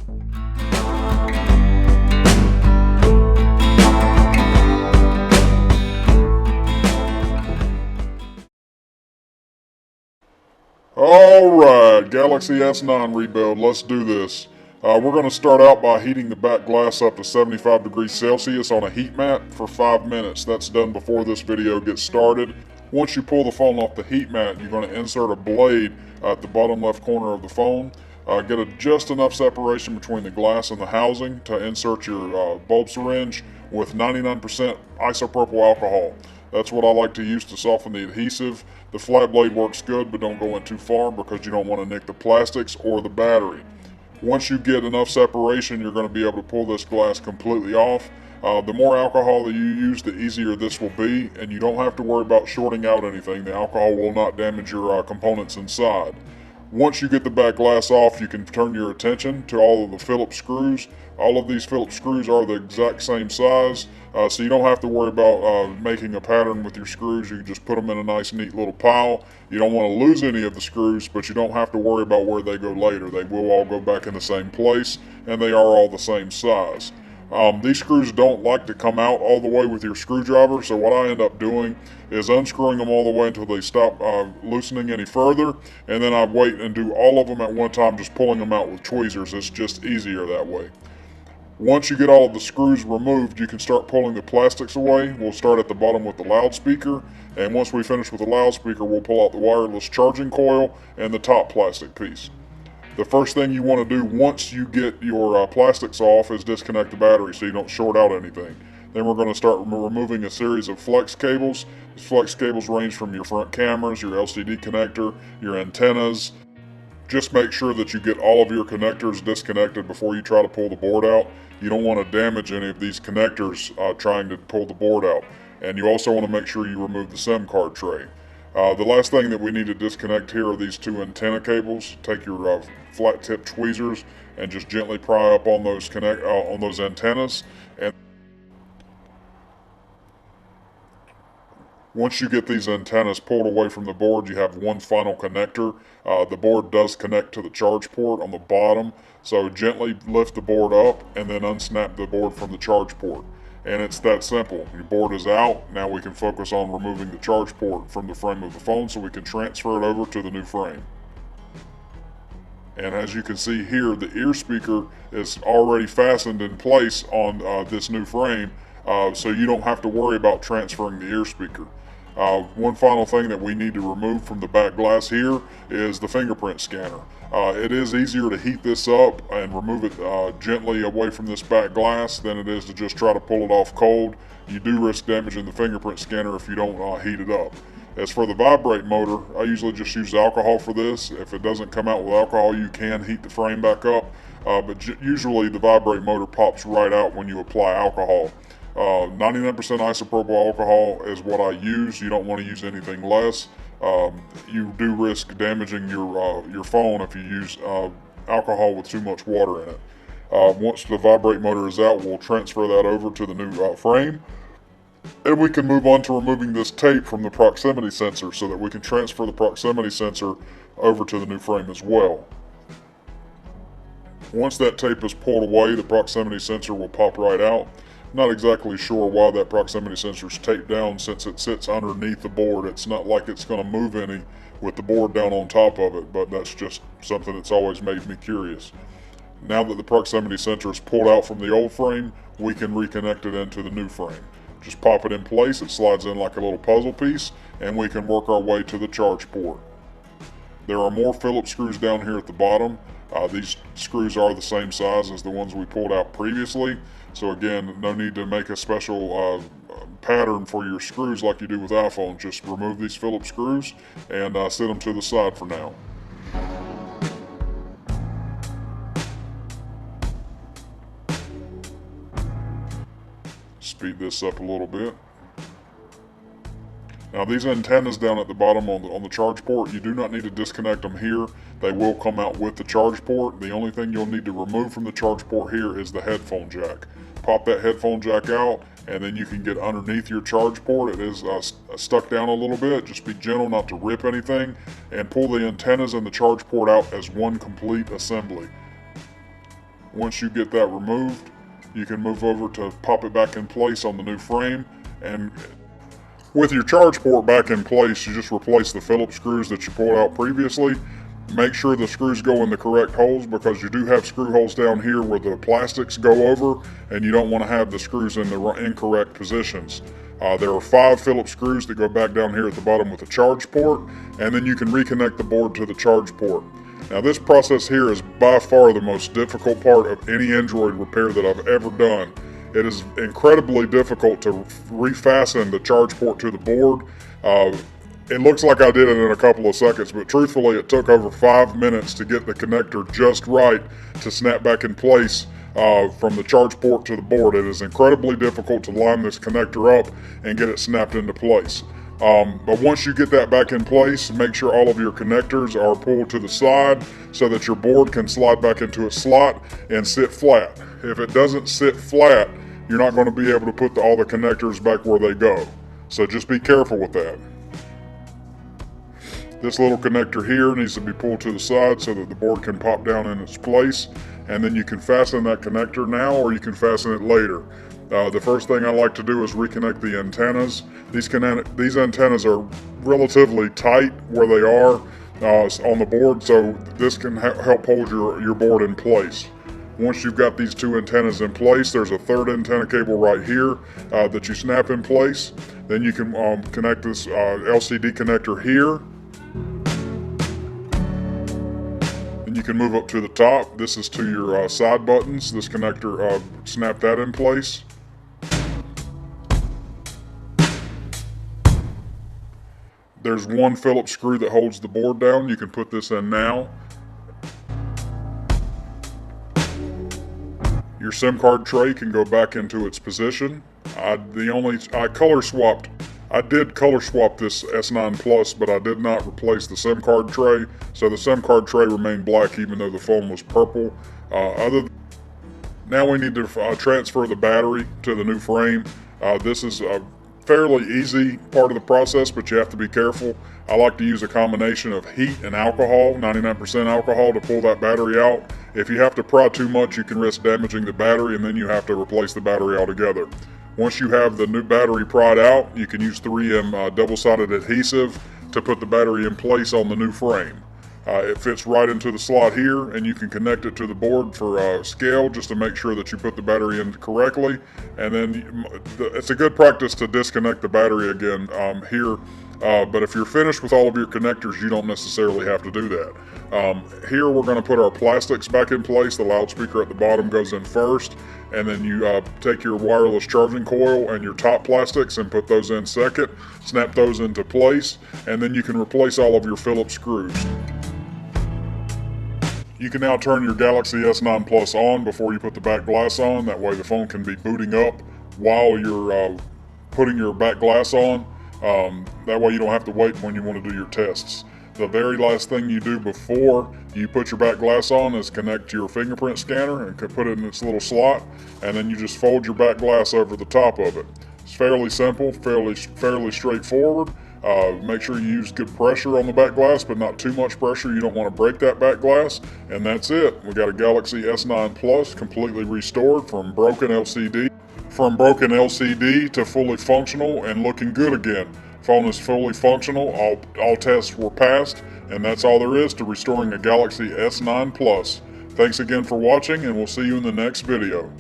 Alright, Galaxy S9 rebuild, let's do this. We're going to start out by heating the back glass up to 75 degrees Celsius on a heat mat for 5 minutes. That's done before this video gets started. Once you pull the phone off the heat mat, you're going to insert a blade at the bottom left corner of the phone. Get just enough separation between the glass and the housing to insert your bulb syringe with 99% isopropyl alcohol. That's what I like to use to soften the adhesive. The flat blade works good, but don't go in too far because you don't want to nick the plastics or the battery. Once you get enough separation, you're going to be able to pull this glass completely off. The more alcohol that you use, the easier this will be, and you don't have to worry about shorting out anything. The alcohol will not damage your components inside. Once you get the back glass off, you can turn your attention to all of the Phillips screws. All of these Phillips screws are the exact same size, so you don't have to worry about making a pattern with your screws. You can just put them in a nice, neat little pile. You don't want to lose any of the screws, but you don't have to worry about where they go later. They will all go back in the same place, and they are all the same size. These screws don't like to come out all the way with your screwdriver, so what I end up doing is unscrewing them all the way until they stop loosening any further, and then I wait and do all of them at one time, just pulling them out with tweezers. It's just easier that way. Once you get all of the screws removed, you can start pulling the plastics away. We'll start at the bottom with the loudspeaker, and once we finish with the loudspeaker, we'll pull out the wireless charging coil and the top plastic piece. The first thing you want to do once you get your plastics off is disconnect the battery so you don't short out anything. Then we're going to start removing a series of flex cables. These flex cables range from your front cameras, your LCD connector, your antennas. Just make sure that you get all of your connectors disconnected before you try to pull the board out. You don't want to damage any of these connectors trying to pull the board out. And you also want to make sure you remove the SIM card tray. The last thing that we need to disconnect here are these two antenna cables. Take your flat tip tweezers and just gently pry up on those antennas. And once you get these antennas pulled away from the board, you have one final connector. The board does connect to the charge port on the bottom, so gently lift the board up and then unsnap the board from the charge port. And it's that simple. Your board is out. Now we can focus on removing the charge port from the frame of the phone so we can transfer it over to the new frame. And as you can see here, the ear speaker is already fastened in place on this new frame, so you don't have to worry about transferring the ear speaker. One final thing that we need to remove from the back glass here is the fingerprint scanner. It is easier to heat this up and remove it gently away from this back glass than it is to just try to pull it off cold. You do risk damaging the fingerprint scanner if you don't heat it up. As for the vibrate motor, I usually just use alcohol for this. If it doesn't come out with alcohol, you can heat the frame back up, but usually the vibrate motor pops right out when you apply alcohol. 99% isopropyl alcohol is what I use. You don't want to use anything less. You do risk damaging your phone if you use alcohol with too much water in it. Once the vibrate motor is out, we'll transfer that over to the new frame. And we can move on to removing this tape from the proximity sensor so that we can transfer the proximity sensor over to the new frame as well. Once that tape is pulled away, the proximity sensor will pop right out. Not exactly sure why that proximity sensor is taped down since it sits underneath the board. It's not like it's going to move any with the board down on top of it, but that's just something that's always made me curious. Now that the proximity sensor is pulled out from the old frame, we can reconnect it into the new frame. Just pop it in place, it slides in like a little puzzle piece, and we can work our way to the charge port. There are more Phillips screws down here at the bottom. These screws are the same size as the ones we pulled out previously, so again, no need to make a special pattern for your screws like you do with iPhones. Just remove these Phillips screws and set them to the side for now. Speed this up a little bit. Now these antennas down at the bottom on the charge port, you do not need to disconnect them here. They will come out with the charge port. The only thing you'll need to remove from the charge port here is the headphone jack. Pop that headphone jack out and then you can get underneath your charge port. It is stuck down a little bit. Just be gentle not to rip anything, and pull the antennas and the charge port out as one complete assembly. Once you get that removed, you can move over to pop it back in place on the new frame. And with your charge port back in place, you just replace the Phillips screws that you pulled out previously. Make sure the screws go in the correct holes, because you do have screw holes down here where the plastics go over, and you don't want to have the screws in the incorrect positions. There are 5 Phillips screws that go back down here at the bottom with the charge port, and then you can reconnect the board to the charge port. Now this process here is by far the most difficult part of any Android repair that I've ever done. It is incredibly difficult to refasten the charge port to the board. It looks like I did it in a couple of seconds, but truthfully it took over 5 minutes to get the connector just right to snap back in place from the charge port to the board. It is incredibly difficult to line this connector up and get it snapped into place. But once you get that back in place, make sure all of your connectors are pulled to the side so that your board can slide back into its slot and sit flat. If it doesn't sit flat, you're not going to be able to put all the connectors back where they go. So just be careful with that. This little connector here needs to be pulled to the side so that the board can pop down in its place, and then you can fasten that connector now, or you can fasten it later. The first thing I like to do is reconnect the antennas. These antennas are relatively tight where they are on the board, so this can help hold your board in place. Once you've got these 2 antennas in place, there's a 3rd antenna cable right here that you snap in place. Then you can connect this LCD connector here. And you can move up to the top. This is to your side buttons. This connector, snap that in place. There's 1 Phillips screw that holds the board down. You can put this in now. Your SIM card tray can go back into its position. I did color swap this S9 Plus, but I did not replace the SIM card tray, so the SIM card tray remained black even though the phone was purple. Now we need to transfer the battery to the new frame. This is a fairly easy part of the process, but you have to be careful. I like to use a combination of heat and alcohol, 99% alcohol, to pull that battery out. If you have to pry too much, you can risk damaging the battery, and then you have to replace the battery altogether. Once you have the new battery pried out, you can use 3M double-sided adhesive to put the battery in place on the new frame. It fits right into the slot here, and you can connect it to the board for scale, just to make sure that you put the battery in correctly. And then it's a good practice to disconnect the battery again here. But if you're finished with all of your connectors, you don't necessarily have to do that. Here we're going to put our plastics back in place. The loudspeaker at the bottom goes in first, and then you take your wireless charging coil and your top plastics and put those in second. Snap those into place, and then you can replace all of your Phillips screws. You can now turn your Galaxy S9 Plus on before you put the back glass on. That way the phone can be booting up while you're putting your back glass on. That way you don't have to wait when you want to do your tests. The very last thing you do before you put your back glass on is connect your fingerprint scanner and put it in its little slot, and then you just fold your back glass over the top of it. It's fairly simple, fairly straightforward. Make sure you use good pressure on the back glass, but not too much pressure. You don't want to break that back glass. And that's it. We got a Galaxy S9 Plus completely restored from broken LCD to fully functional and looking good again. Phone is fully functional. All tests were passed, and that's all there is to restoring a Galaxy S9 Plus. Thanks again for watching, and we'll see you in the next video.